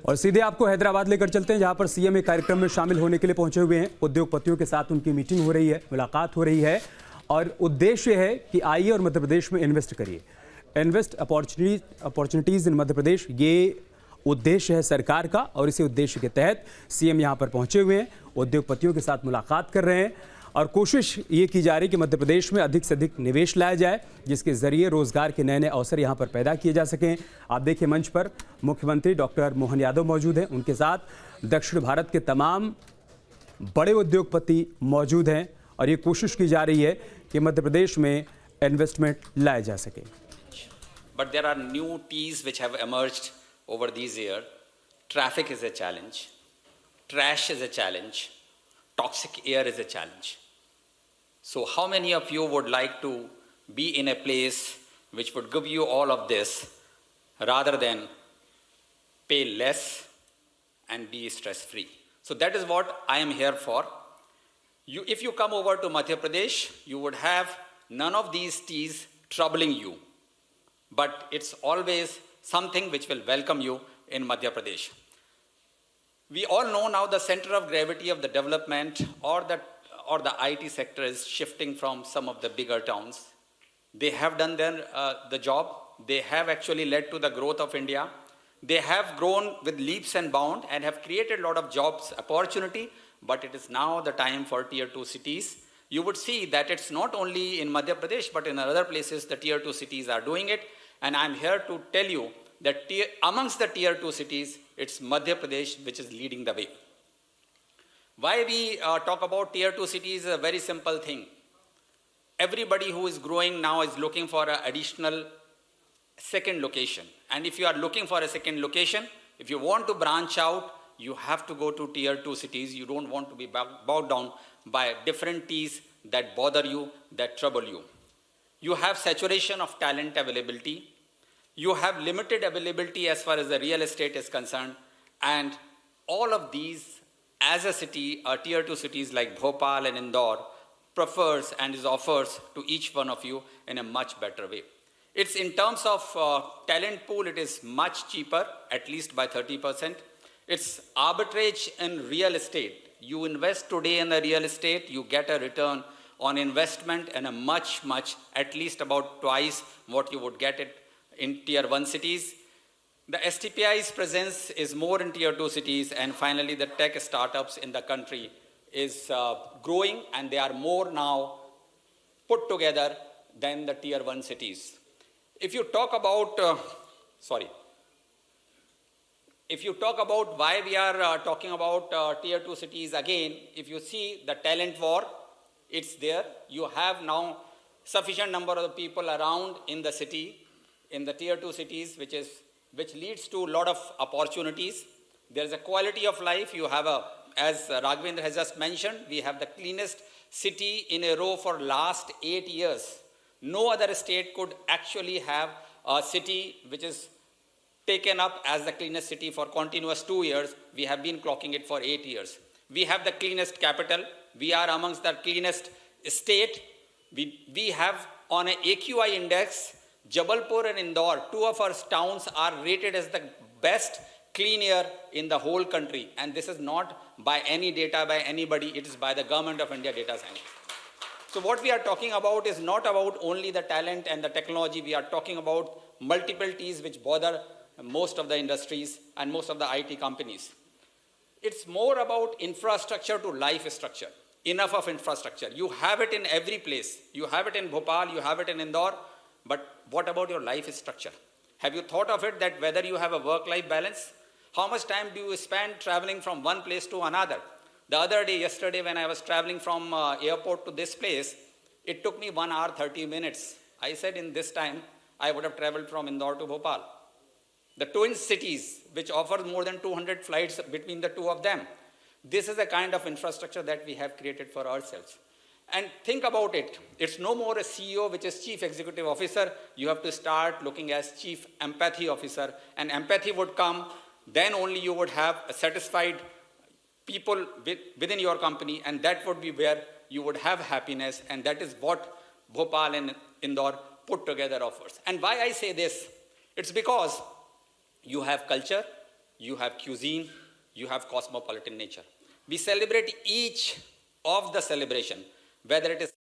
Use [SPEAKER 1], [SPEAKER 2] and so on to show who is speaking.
[SPEAKER 1] और सीधे आपको हैदराबाद लेकर चलते हैं, जहां पर सीएम एक कार्यक्रम में शामिल होने के लिए पहुंचे हुए हैं। उद्योगपतियों के साथ उनकी मीटिंग हो रही है, मुलाकात हो रही है और उद्देश्य है कि आइए और मध्य प्रदेश में इन्वेस्ट करिए। Invest opportunities in Madhya Pradesh, ये उद्देश्य है सरकार का और इसी उद्देश्य के तहत सीएम यहां पर पहुंचे हुए हैं, उद्योगपतियों के साथ मुलाकात कर रहे हैं और कोशिश ये की जा रही है कि मध्य प्रदेश में अधिक से अधिक निवेश लाया जाए, जिसके जरिए रोजगार के नए नए अवसर यहां पर पैदा किए जा सकें। आप देखिए मंच पर मुख्यमंत्री डॉक्टर मोहन यादव मौजूद हैं, उनके साथ दक्षिण भारत के तमाम बड़े उद्योगपति मौजूद हैं और ये कोशिश की जा रही है कि मध्य प्रदेश में इन्वेस्टमेंट लाया जा सके।
[SPEAKER 2] But there are new T's which have emerged over these years. Traffic is a challenge, trash is a challenge, toxic air is a challenge. So how many of you would like to be in a place which would give you all of this rather than pay less and be stress-free? So that is what I am here for. If you come over to Madhya Pradesh, you would have none of these T's troubling you. But it's always something which will welcome you in Madhya Pradesh. We all know now the center of gravity of the development or the IT sector is shifting from some of the bigger towns. They have done the job. They have actually led to the growth of India. They have grown with leaps and bounds and have created a lot of jobs opportunity, but it is now the time for tier 2 cities. You would see that it's not only in Madhya Pradesh, but in other places the tier 2 cities are doing it. And I'm here to tell you that amongst the tier 2 cities, it's Madhya Pradesh which is leading the way. Why we talk about tier 2 cities is a very simple thing. Everybody who is growing now is looking for an additional second location. And if you are looking for a second location, if you want to branch out, you have to go to tier 2 cities. You don't want to be bogged down by different T's that bother you, that trouble you. You have saturation of talent availability. You have limited availability as far as the real estate is concerned. And all of these, as a city, tier 2 cities like Bhopal and Indore, prefers and is offers to each one of you in a much better way. It's in terms of talent pool, it is much cheaper, at least by 30%. It's arbitrage in real estate. You invest today in the real estate, you get a return on investment and a much, at least about twice what you would get it in tier 1 cities. The STPI's presence is more in tier 2 cities, and finally the tech startups in the country is growing, and they are more now put together than the tier 1 cities. If you talk about, if you talk about why we are talking about tier 2 cities again, if you see the talent war, it's there. You have now sufficient number of the people around in the city, in the tier 2 cities, which leads to a lot of opportunities. There's a quality of life. You have as Raghavendra has just mentioned, we have the cleanest city in a row for last 8 years. No other state could actually have a city which is taken up as the cleanest city for continuous 2 years. We have been clocking it for 8 years. We have the cleanest capital. We are amongst the cleanest state. We have on an AQI index, Jabalpur and Indore, 2 of our towns are rated as the best clean air in the whole country. And this is not by any data by anybody. It is by the government of India data science. So what we are talking about is not about only the talent and the technology. We are talking about multiple T's which bother most of the industries and most of the IT companies. It's more about infrastructure to life structure. Enough of infrastructure. You have it in every place. You have it in Bhopal, you have it in Indore, but what about your life structure? Have you thought of it that whether you have a work-life balance? How much time do you spend traveling from one place to another? The other day, yesterday, when I was traveling from airport to this place, it took me 1 hour, 30 minutes. I said in this time, I would have traveled from Indore to Bhopal. The twin cities, which offer more than 200 flights between the two of them. This is the kind of infrastructure that we have created for ourselves. And think about it. It's no more a CEO, which is Chief Executive Officer. You have to start looking as Chief Empathy Officer. And empathy would come, then only you would have a satisfied people within your company, and that would be where you would have happiness, and that is what Bhopal and Indore put together offers. And why I say this? It's because you have culture, you have cuisine, you have cosmopolitan nature. We celebrate each of the celebration, whether it is